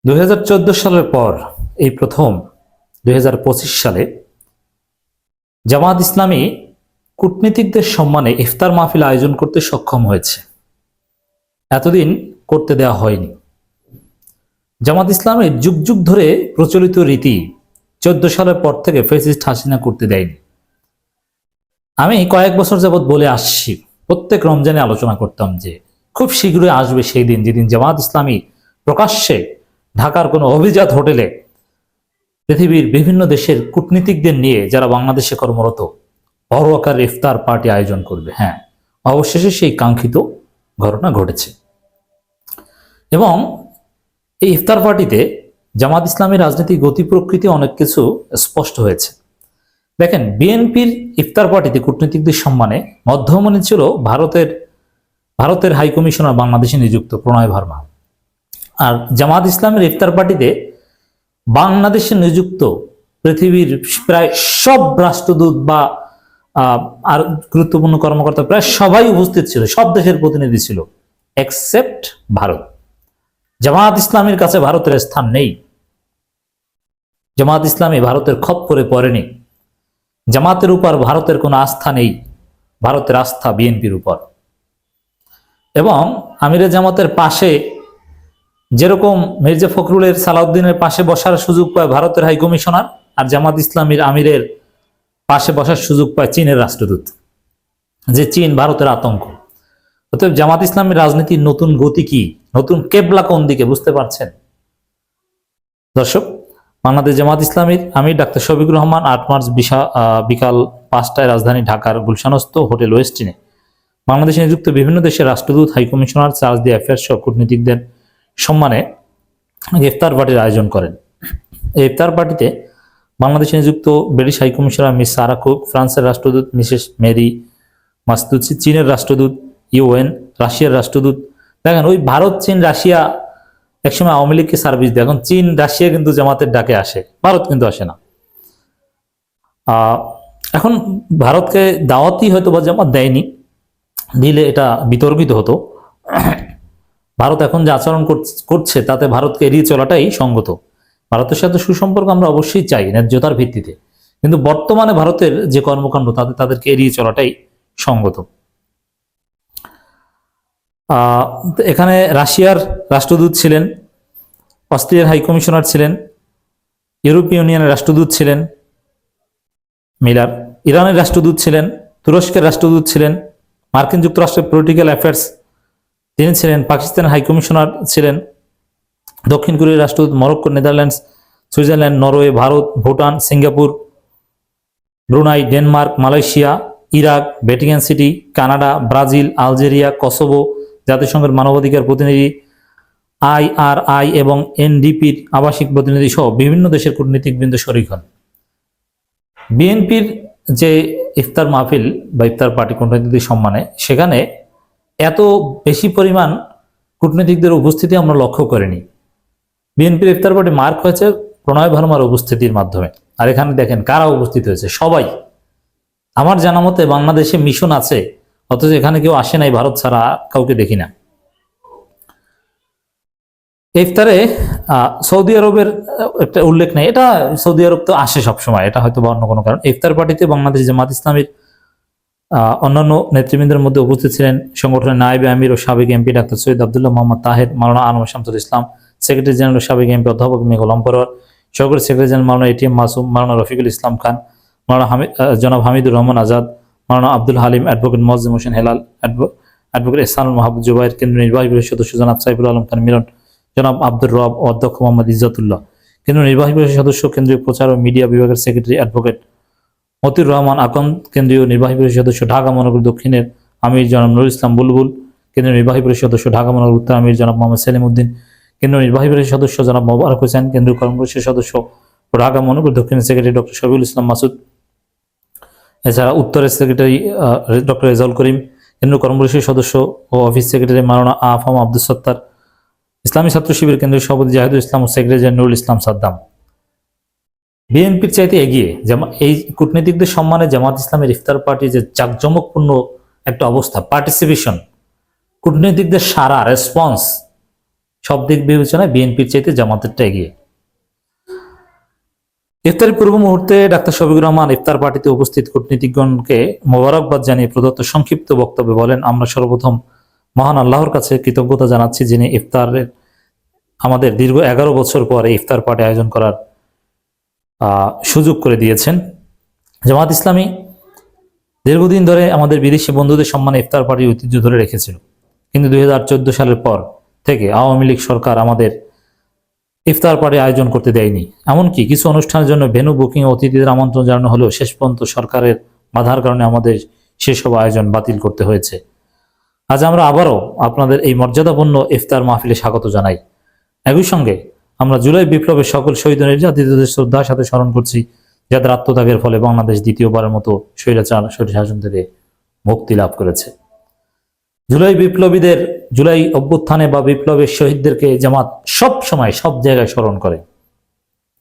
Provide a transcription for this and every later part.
2014 সালের পর এই প্রথম 2025 সালে জামাত ইসলামী কূটনীতিকদের সম্মানে ইফতার মাহফিল আয়োজন করতে সক্ষম হয়েছে। এতদিন করতে দেওয়া হয়নি। জামাত ইসলামের যুগ যুগ ধরে প্রচলিত রীতি 14 সালের পর থেকে ফ্যাসিস্ট হাসিনা করতে দেয়নি। আমি কয়েক বছর যাবৎ বলে আসছি, প্রত্যেক রমজানে আলোচনা করতাম যে খুব শীঘ্রই আসবে সেই দিন যেদিন জামাত ইসলামী প্রকাশ্যে ঢাকার কোনো অভিজাত হোটেলে পৃথিবীর বিভিন্ন দেশের কূটনীতিকদের নিয়ে যারা বাংলাদেশে কর্মরত বড় আকারের ইফতার পার্টি আয়োজন করবে। হ্যাঁ, অবশেষে সেই কাঙ্ক্ষিত ঘটনা ঘটেছে এবং এই ইফতার পার্টিতে জামাত ইসলামের রাজনৈতিক গতি প্রকৃতি অনেক কিছু স্পষ্ট হয়েছে। দেখেন, বিএনপির ইফতার পার্টিতে কূটনীতিকদের সম্মানে মধ্যমণি ছিল ভারতের হাই কমিশনার বাংলাদেশে নিযুক্ত প্রণয় ভার্মা। আর জামাত ইসলামের ইফতার পার্টিতে বাংলাদেশে নিযুক্ত পৃথিবীর প্রায় সব রাষ্ট্রদূত বা আর গুরুত্বপূর্ণ কর্মকর্তা প্রায় সবাই উপস্থিত ছিল, সব দেশের প্রতিনিধি ছিল এক্সেপ্ট ভারত। জামাত ইসলামের কাছে ভারতের স্থান নেই। জামাত ইসলামী ভারতের খপ্পরে পড়েনি। জামাতের উপর ভারতের কোনো আস্থা নেই, ভারতের আস্থা বিএনপির উপর। এবং আমিরে জামাতের পাশে যেরকম মির্জা ফখরুলের সালাউদ্দিনের পাশে বসার সুযোগ পায় ভারতের হাই কমিশনার, আর জামাত ইসলামীর আমিরের পাশে বসার সুযোগ পায় চীনের রাষ্ট্রদূত, যে চীন ভারতের আতঙ্ক। অতএব জামাত ইসলামের রাজনীতির নতুন গতি কি, নতুন কেবলা কোন দিকে, বুঝতে পারছেন দর্শক? বাংলাদেশ জামাত ইসলামীর আমির ডাক্তার শফিকুর রহমান 8 মার্চ বিকাল 5টায় রাজধানী ঢাকার গুলশানস্থ হোটেল ওয়েস্টিনে বাংলাদেশে নিযুক্ত বিভিন্ন দেশের রাষ্ট্রদূত, হাই কমিশনার, চার্জ দি অ্যাফেয়ার্স সহ কূটনীতিকদের সম্মানে ইফতার পার্টির আয়োজন করেন। এই ইফতার পার্টিতে বাংলাদেশে নিযুক্ত ব্রিটিশ হাই কমিশনার মিস সারা কুক, ফ্রান্সের রাষ্ট্রদূত মিসেস মেরি মাসতুচি, চীনের রাষ্ট্রদূত ইউএন, রাশিয়ার রাষ্ট্রদূত। দেখেন, ওই ভারত, চীন, রাশিয়া একসময় আওয়ামী লীগকে সার্ভিস দেয়, এখন চীন রাশিয়া কিন্তু জামাতের ডাকে আসে, ভারত কিন্তু আসে না। এখন ভারতকে দাওয়াতই হয়তো বা জামাত দেয়নি, দিলে এটা বিতর্কিত হতো। ভারত এখন যে আচরণ করছে তাতে ভারতকে এড়িয়ে চলাটাই সঙ্গত। ভারতের সাথে সুসম্পর্ক আমরা অবশ্যই চাই ন্যায্যতার ভিত্তিতে, কিন্তু বর্তমানে ভারতের যে কর্মকাণ্ড তাতে তাদেরকে এড়িয়ে চলাটাই সঙ্গত। এখানে রাশিয়ার রাষ্ট্রদূত ছিলেন, অস্ট্রিয়ার হাই কমিশনার ছিলেন, ইউরোপীয় ইউনিয়নের রাষ্ট্রদূত ছিলেন মিলার, ইরানের রাষ্ট্রদূত ছিলেন, তুরস্কের রাষ্ট্রদূত ছিলেন, মার্কিন যুক্তরাষ্ট্রের পলিটিক্যাল অ্যাফেয়ার্স তিনি ছিলেন, পাকিস্তানের হাই কমিশনার ছিলেন, দক্ষিণ কোরিয়ার রাষ্ট্রদূত, Morocco, Netherlands, Switzerland, Norway, Bharat, Bhutan, Singapore, Brunei, Denmark, Malaysia, Iraq, Vatican city, Canada, Brazil, Algeria, Kosovo, জাতিসংঘের মানবাধিকার প্রতিনিধি, IRI এবং NDPর আবাসিক প্রতিনিধি সহ বিভিন্ন দেশের কূটনীতিকবৃন্দ শরিক হন। বিএনপির যে ইফতার মাহফিল বা ইফতার পার্টি কূটনীতিকদের সম্মানে, সেখানে এত বেশি পরিমাণ কূটনীতিকদের উপস্থিতি আমরা লক্ষ্য করিনি। বিএনপির ইফতার পার্টি মার্ক হয়েছে প্রণয় ভার্মার উপস্থিতির মাধ্যমে। আর এখানে দেখেন কারা উপস্থিত হয়েছে, সবাই। আমার জানা মতে বাংলাদেশে মিশন আছে, অথচ এখানে কেউ আসে নাই, ভারত ছাড়া কাউকে দেখি না। ইফতারে সৌদি আরবের একটা উল্লেখ নেই, এটা সৌদি আরব তো আসে সবসময়, এটা হয়তো বা অন্য কোনো কারণ। ইফতার পার্টিতে বাংলাদেশ জামাত ইসলামীর অন্যান্য নেতৃবৃন্দের মধ্যে উপস্থিত ছিলেন সংগঠনের নায়েবে আমির ও সাবেক এমপি ডাক্তার সৈয়দ আব্দুল্লাহ মোহাম্মদ তাহের, মাওলানা আনোয়ার শামসুল ইসলাম, সেক্রেটারি জেনারেল ও সাবেক এমপি অধ্যাপক মে গোলাম পরোয়ার, সহকারী সেক্রেটারি জেনারেল মাওলানা ATM মাসুম, মাওলানা রফিকুল ইসলাম খান, মাওলানা জনাব হামিদুর রহমান আজাদ, মাওলানা আব্দুল হালিম, অ্যাডভোকেট মোয়াজ্জেম হোসেন হেলাল, অ্যাডভোকেট এহসানুল মাহবুব জুবাইর, কেন্দ্রীয় নির্বাহী পরিষদ সদস্য জনাব সাইফুল আলম খান মিলন, জনাব আব্দুর রব, অধ্যক্ষ মোহাম্মদ ইজ্জতুল্লাহ, কেন্দ্রীয় নির্বাহী পরিষদ সদস্য, কেন্দ্রীয় প্রচার ও মিডিয়া বিভাগের সেক্রেটারি অ্যাডভোকেট মতিউর রহমান আকন, কেন্দ্রীয় নির্বাহী পরিষদ সদস্য ঢাকা মহানগর দক্ষিণের আমির জনাব নুরুল ইসলাম বুলবুল, কেন্দ্রীয় নির্বাহী পরিষদ সদস্য ঢাকা মহানগর উত্তর আমির জনাব মোহাম্মদ সেলিম উদ্দিন, কেন্দ্রীয় নির্বাহী পরিষদ সদস্য জনাব মোবারক হোসেন, কেন্দ্রীয় কর্মপরিষদ সদস্য ও ঢাকা মহানগর দক্ষিণের সেক্রেটারি ডক্টর শফিউল ইসলাম মাসুদ, এছাড়া উত্তরের সেক্রেটারি ডক্টর রেজাউল করিম, কেন্দ্রীয় কর্মপরিষদ সদস্য ও অফিস সেক্রেটারি মাওলানা আফাম আব্দুল সত্তার, ইসলামী ছাত্র শিবির কেন্দ্রীয় সভাপতি জাহিদুল ইসলাম ও সেক্রেটারি নুরুল ইসলাম সাদ্দাম। বিএনপির চাইতে এগিয়ে এই কূটনীতিকদের সম্মানে জামাত ইসলামের ইফতার পার্টি যে জাঁকজমকপূর্ণ একটা অবস্থা, পার্টিসিপেশন, কূটনীতিকদের সারা রেসপন্স, সব দিক বিবেচনায় বিএনপির চাইতে জামাতেরটা এগিয়ে। ইফতারের পূর্ব মুহূর্তে ডাক্তার শফিকুর রহমান ইফতার পার্টিতে উপস্থিত কূটনীতিকগণকে মোবারকবাদ জানিয়ে প্রদত্ত সংক্ষিপ্ত বক্তব্যে বলেন, আমরা সর্বপ্রথম মহান আল্লাহর কাছে কৃতজ্ঞতা জানাচ্ছি, যিনি ইফতারের আমাদের দীর্ঘ 11 বছর পরে ইফতার পার্টি আয়োজন করার সুযোগ করে দিয়েছেন। জামাত ইসলামী দীর্ঘদিন ধরে আমাদের বিদেশি বন্ধুদের সম্মানে ইফতার পার্টির ঐতিহ্য ধরে রেখেছিল, কিন্তু 2014 সালের পর থেকে আওয়ামী লীগ সরকার আমাদের ইফতার পার্টি আয়োজন করতে দেয়নি। এমনকি কিছু অনুষ্ঠানের জন্য ভেন্যু বুকিং ও অতিথিদের আমন্ত্রণ জানানো হলেও শেষ পর্যন্ত সরকারের বাধার কারণে আমাদের সেসব আয়োজন বাতিল করতে হয়েছে। আজ আমরা আবারও আপনাদের এই মর্যাদাপূর্ণ ইফতার মাহফিলে স্বাগত জানাই। একই সঙ্গে আমরা জুলাই বিপ্লবের সকল শহীদ ও নির্যাতিতদের শ্রদ্ধার সাথে স্মরণ করছি, যাদের আত্মত্যাগের ফলে বাংলাদেশ দ্বিতীয়বারের মতো স্বৈরাচার শাসন থেকে মুক্তি লাভ করেছে। জুলাই অভ্যুত্থানে বা বিপ্লবের শহীদদেরকে জামাত সব সময় সব জায়গায় স্মরণ করে।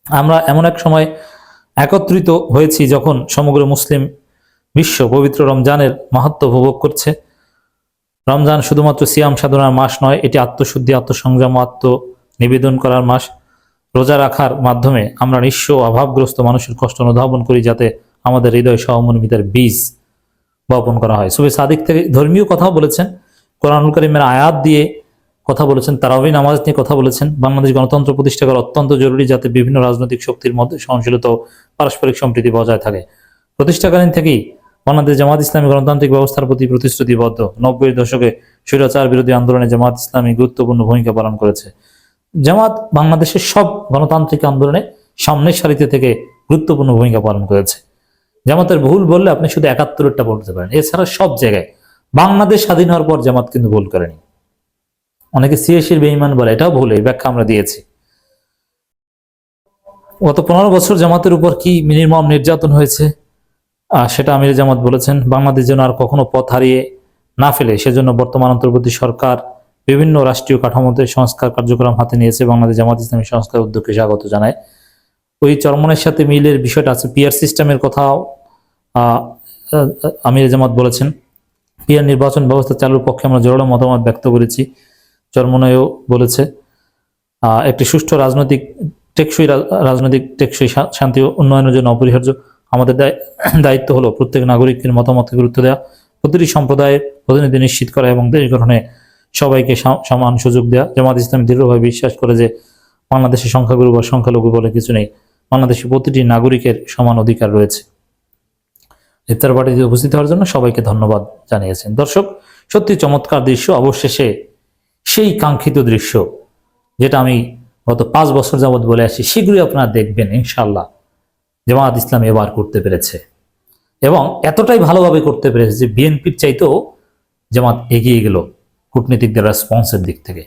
আমরা এমন এক সময় একত্রিত হয়েছি যখন সমগ্র মুসলিম বিশ্ব পবিত্র রমজানের মাহাত্ম্য উপভোগ করছে। রমজান শুধুমাত্র সিয়াম সাধনার মাস নয়, এটি আত্মশুদ্ধি, আত্মসংযম, আত্মনিবেদন করার মাস। রোজা রাখার মাধ্যমে আমরা নিঃস্ব অভাবগ্রস্ত মানুষের কষ্ট অনুধাবন করি, যাতে আমাদের হৃদয় সহমর্মিতার বীজ বপন করা হয়। সুবে সাদিক থেকে ধর্মীয় কথাও বলেছেন, কোরআনুল কারীমের আয়াত দিয়ে কথা বলেছেন, তারাবি নামাজ নিয়ে কথা বলেছেন। বাংলাদেশ গণতন্ত্র প্রতিষ্ঠা করা অত্যন্ত জরুরি, যাতে বিভিন্ন রাজনৈতিক শক্তির মধ্যে সহনশীলতা ও পারস্পরিক সম্প্রীতি বজায় থাকে। প্রতিষ্ঠাকালীন থেকেই বাংলাদেশ জামাত ইসলামী গণতান্ত্রিক ব্যবস্থার প্রতি প্রতিশ্রুতিবদ্ধ। 90-এর দশকে স্বৈরাচার বিরোধী আন্দোলনে জামাত ইসলামী গুরুত্বপূর্ণ ভূমিকা পালন করেছে। জামাত বাংলাদেশের সব গণতান্ত্রিক আন্দোলনে সামনের সারিতে থেকে গুরুত্বপূর্ণ ভূমিকা পালন করেছে। জামাতের ভুল বললে আপনি শুধু 71টা বলতে পারেন, এছাড়া সব জায়গায় বাংলাদেশ স্বাধীন হওয়ার পর জামাত কিন্তু ভুল করেনি। অনেকে সিএসির বেঈমান বলে, এটাও ভুল, এই ব্যাখ্যা আমরা দিয়েছি। গত 15 বছর জামাতের উপর কি নির্মম নির্যাতন হয়েছে সেটা আমির জামাত বলেছেন। বাংলাদেশ যেন আর কখনো পথ হারিয়ে না ফেলে, সেজন্য বর্তমান অন্তর্বর্তী সরকার বিভিন্ন রাষ্ট্রীয় কাঠামোতে সংস্কার কার্যক্রম হাতে নিয়েছে। বাংলাদেশ জামাত ইসলামী সংস্কার উদ্যোগকে স্বাগত জানায়। ওই চরমনের সাথে মিলের বিষয়টা আছে। পিআর সিস্টেমের কথাও আমির জামাত বলেছেন। পিআর নির্বাচন ব্যবস্থা চালুর পক্ষে আমরা জোরালো মতামত ব্যক্ত করেছি, চরমনায়ও বলেছে। একটি সুষ্ঠু রাজনৈতিক টেকসই শান্তি ও উন্নয়নের জন্য অপরিহার্য। আমাদের দায়িত্ব হলো প্রত্যেক নাগরিকের মতামতকে গুরুত্ব দেওয়া, প্রতিটি সম্প্রদায়ের প্রতিনিধি নিশ্চিত করা এবং দেশ গঠনে সবাইকে সমান সুযোগ দেওয়া। জামাত ইসলামী দৃঢ়ভাবে বিশ্বাস করে যে বাংলাদেশের সংখ্যাগুরু বা সংখ্যালঘু বলে কিছু নেই, বাংলাদেশের প্রতিটি নাগরিকের সমান অধিকার রয়েছে। ইফতার পার্টিতে উপস্থিত হওয়ার জন্য সবাইকে ধন্যবাদ জানিয়েছেন। দর্শক, সত্যি চমৎকার দৃশ্য। অবশেষে সেই কাঙ্ক্ষিত দৃশ্য, যেটা আমি গত 5 বছর যাবৎ বলে আসছি, শীঘ্রই আপনারা দেখবেন ইনশাআল্লাহ। জামাত ইসলাম এবার করতে পেরেছে এবং এতটাই ভালোভাবে করতে পেরেছে যে বিএনপির চাইতেও জামাত এগিয়ে গেল কূটনীতিকদের রেসপন্সের দিক থেকে।